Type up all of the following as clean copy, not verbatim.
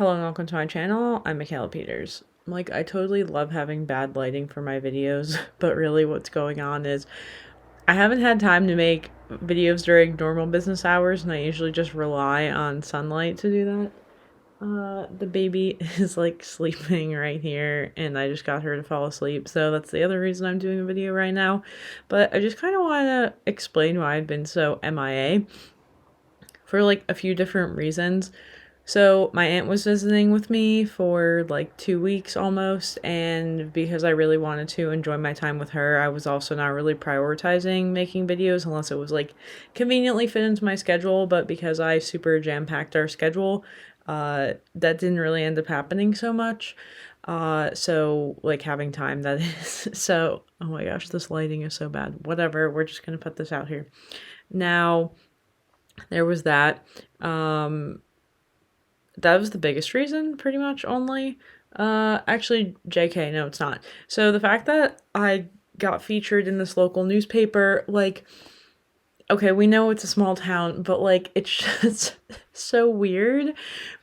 Hello and welcome to my channel. I'm Michaela Peters. Like, I totally love having bad lighting for my videos, but really what's going on is I haven't had time to make videos during normal business hours, and I usually just rely on sunlight to do that. The baby is like sleeping right here, and I just got her to fall asleep, so that's the other reason I'm doing a video right now. But I just kind of want to explain why I've been so MIA for like a few different reasons. So my aunt was visiting with me for like 2 weeks almost, and because I really wanted to enjoy my time with her, I was also not really prioritizing making videos unless it was like conveniently fit into my schedule. But because I super jam-packed our schedule, that didn't really end up happening so much. So like having time, that is. So, oh my gosh, this lighting is so bad. Whatever, we're just gonna put this out here. Now, there was that. That was the biggest reason, pretty much, only. Actually, JK, no, it's not. So the fact that I got featured in this local newspaper, like, okay, we know it's a small town, but like, it's just so weird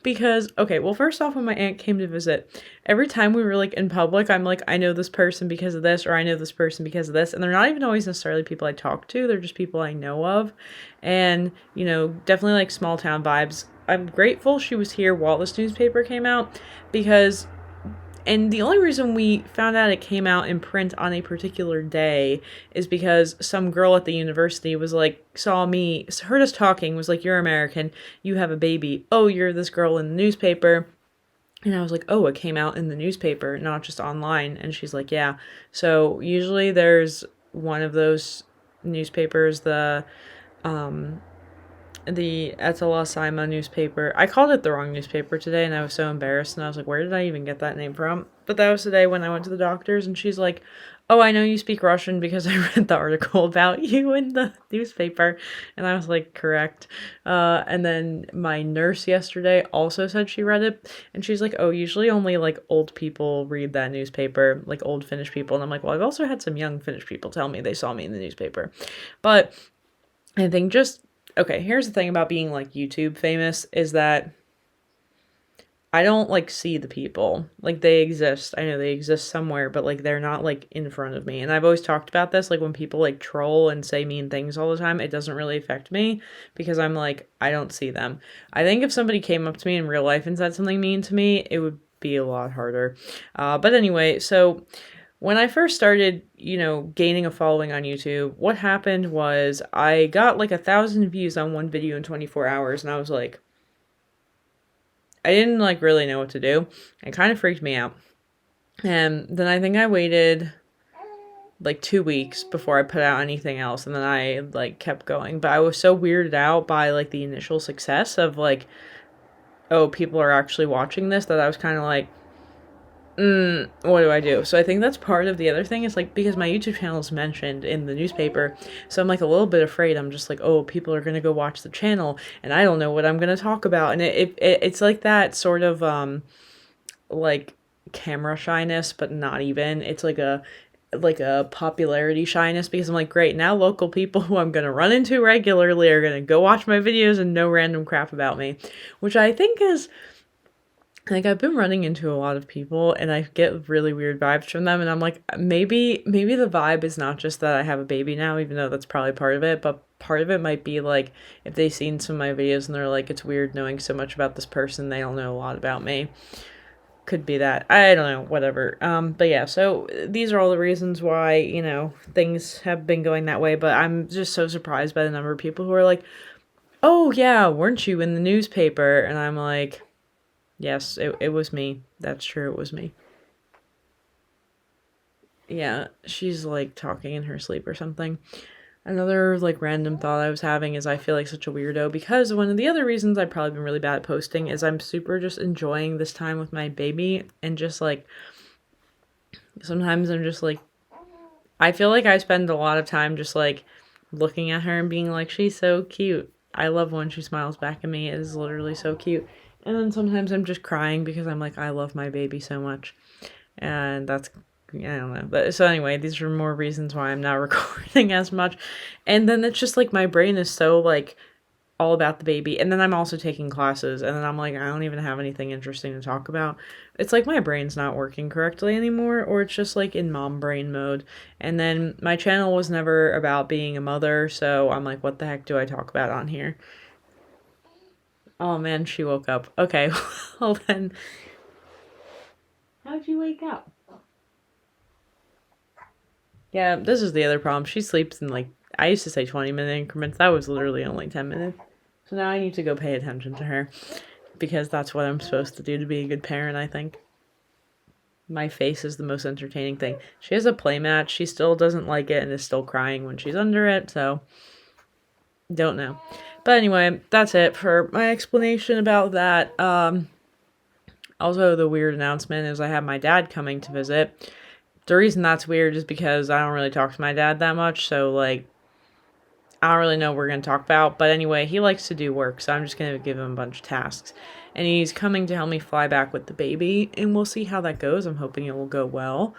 because, okay, well, first off, when my aunt came to visit, every time we were like in public, I'm like, I know this person because of this, or I know this person because of this. And they're not even always necessarily people I talk to, they're just people I know of. And, you know, definitely like small town vibes. I'm grateful she was here while this newspaper came out because, and the only reason we found out it came out in print on a particular day is because some girl at the university was like, saw me, heard us talking, was like, "You're American, you have a baby. Oh, you're this girl in the newspaper." And I was like, "Oh, it came out in the newspaper, not just online." And she's like, "Yeah." So usually there's one of those newspapers, the Etala Saima newspaper. I called it the wrong newspaper today, and I was so embarrassed, and I was like, where did I even get that name from? But that was the day when I went to the doctor's, and she's like, "Oh, I know you speak Russian because I read the article about you in the newspaper." And I was like, correct. And then my nurse yesterday also said she read it, and she's like, "Oh, usually only like old people read that newspaper, like old Finnish people." And I'm like, well, I've also had some young Finnish people tell me they saw me in the newspaper. But I think just, okay, here's the thing about being like YouTube famous is that I don't like see the people. Like, they exist. I know they exist somewhere, but like they're not like in front of me. And I've always talked about this, like when people like troll and say mean things all the time, it doesn't really affect me because I'm like, I don't see them. I think if somebody came up to me in real life and said something mean to me, it would be a lot harder. But anyway, so when I first started, you know, gaining a following on YouTube, what happened was I got like 1,000 views on one video in 24 hours, and I was like, I didn't like really know what to do. It kind of freaked me out. And then I think I waited like 2 weeks before I put out anything else, and then I like kept going. But I was so weirded out by like the initial success of like, oh, people are actually watching this, that I was kind of like, what do I do? So I think that's part of the other thing is like, because my YouTube channel is mentioned in the newspaper, so I'm like a little bit afraid. I'm just like, oh, people are gonna go watch the channel, and I don't know what I'm gonna talk about, and it's like that sort of like camera shyness, but not even. It's like a popularity shyness because I'm like, great, now local people who I'm gonna run into regularly are gonna go watch my videos and know random crap about me, which I think is, like, I've been running into a lot of people and I get really weird vibes from them, and I'm like, maybe the vibe is not just that I have a baby now, even though that's probably part of it, but part of it might be like if they've seen some of my videos and they're like, it's weird knowing so much about this person, they don't know a lot about me. Could be that. I don't know, whatever. But yeah, so these are all the reasons why, you know, things have been going that way, but I'm just so surprised by the number of people who are like, "Oh yeah, weren't you in the newspaper?" And I'm like, yes, it was me. That's true, it was me. Yeah, she's like talking in her sleep or something. Another like random thought I was having is I feel like such a weirdo because one of the other reasons I've probably been really bad at posting is I'm super just enjoying this time with my baby, and just like sometimes I'm just like, I feel like I spend a lot of time just like looking at her and being like, she's so cute. I love when she smiles back at me. It is literally so cute. And then sometimes I'm just crying because I'm like, I love my baby so much. And that's, I don't know. But so anyway, these are more reasons why I'm not recording as much. And then it's just like my brain is so like all about the baby. And then I'm also taking classes, and then I'm like, I don't even have anything interesting to talk about. It's like my brain's not working correctly anymore, or it's just like in mom brain mode. And then my channel was never about being a mother, so I'm like, what the heck do I talk about on here? Oh man, she woke up. Okay, well then. How'd you wake up? Yeah, this is the other problem. She sleeps in like, I used to say 20-minute increments. That was literally only 10 minutes. So now I need to go pay attention to her because that's what I'm supposed to do to be a good parent, I think. My face is the most entertaining thing. She has a play mat. She still doesn't like it and is still crying when she's under it, so don't know. But anyway, that's it for my explanation about that. Also, the weird announcement is I have my dad coming to visit. The reason that's weird is because I don't really talk to my dad that much, so like I don't really know what we're going to talk about. But anyway, he likes to do work, so I'm just going to give him a bunch of tasks. And he's coming to help me fly back with the baby, and we'll see how that goes. I'm hoping it will go well.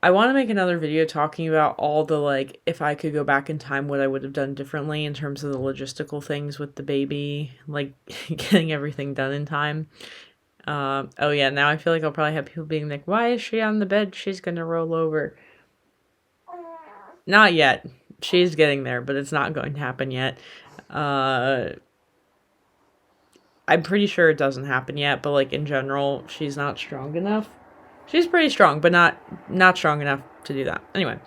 I want to make another video talking about all the, like, if I could go back in time, what I would have done differently in terms of the logistical things with the baby, like getting everything done in time. Oh yeah, now I feel like I'll probably have people being like, why is she on the bed? She's gonna roll over. Not yet. She's getting there, but it's not going to happen yet. I'm pretty sure it doesn't happen yet, but like in general, she's not strong enough. She's pretty strong, but not strong enough to do that. Anyway,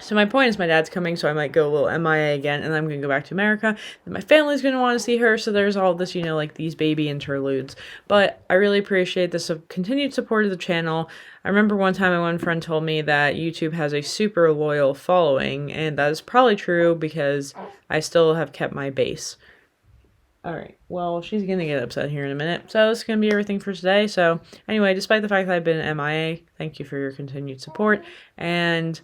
so my point is my dad's coming, so I might go a little MIA again, and then I'm going to go back to America. Then my family's going to want to see her, so there's all this, like these baby interludes. But I really appreciate the continued support of the channel. I remember one time my one friend told me that YouTube has a super loyal following, and that is probably true because I still have kept my base. Alright, well, she's going to get upset here in a minute. So this is going to be everything for today. So anyway, despite the fact that I've been MIA, thank you for your continued support. And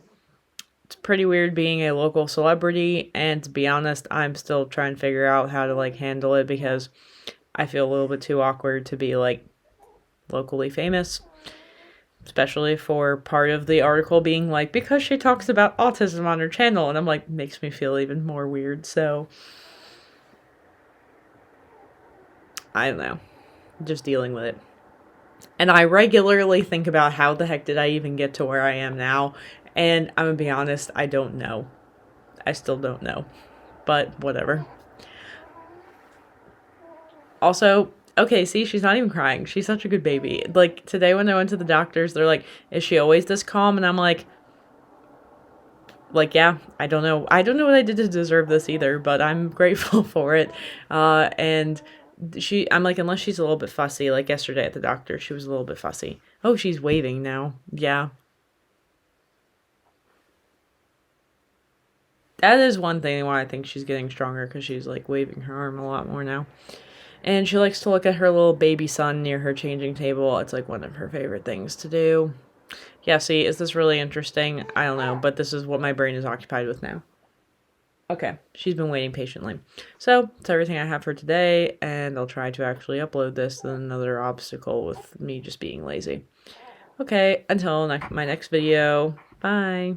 it's pretty weird being a local celebrity, and to be honest, I'm still trying to figure out how to like handle it because I feel a little bit too awkward to be like locally famous, especially for part of the article being like, because she talks about autism on her channel, and I'm like, makes me feel even more weird. So I don't know, just dealing with it. And I regularly think about how the heck did I even get to where I am now. And I'm gonna be honest, I don't know. I still don't know. But whatever. Also, okay, see, she's not even crying. She's such a good baby. Like, today when I went to the doctors, they're like, is she always this calm? And I'm like, yeah, I don't know. I don't know what I did to deserve this either, but I'm grateful for it. And I'm like, unless she's a little bit fussy, like yesterday at the doctor, she was a little bit fussy. Oh, she's waving now. Yeah. That is one thing why I think she's getting stronger, because she's like waving her arm a lot more now. And she likes to look at her little baby son near her changing table. It's like one of her favorite things to do. Yeah, see, is this really interesting? I don't know, but this is what my brain is occupied with now. Okay, she's been waiting patiently. So, that's everything I have for today, and I'll try to actually upload this. Then another obstacle with me just being lazy. Okay, until my next video. Bye.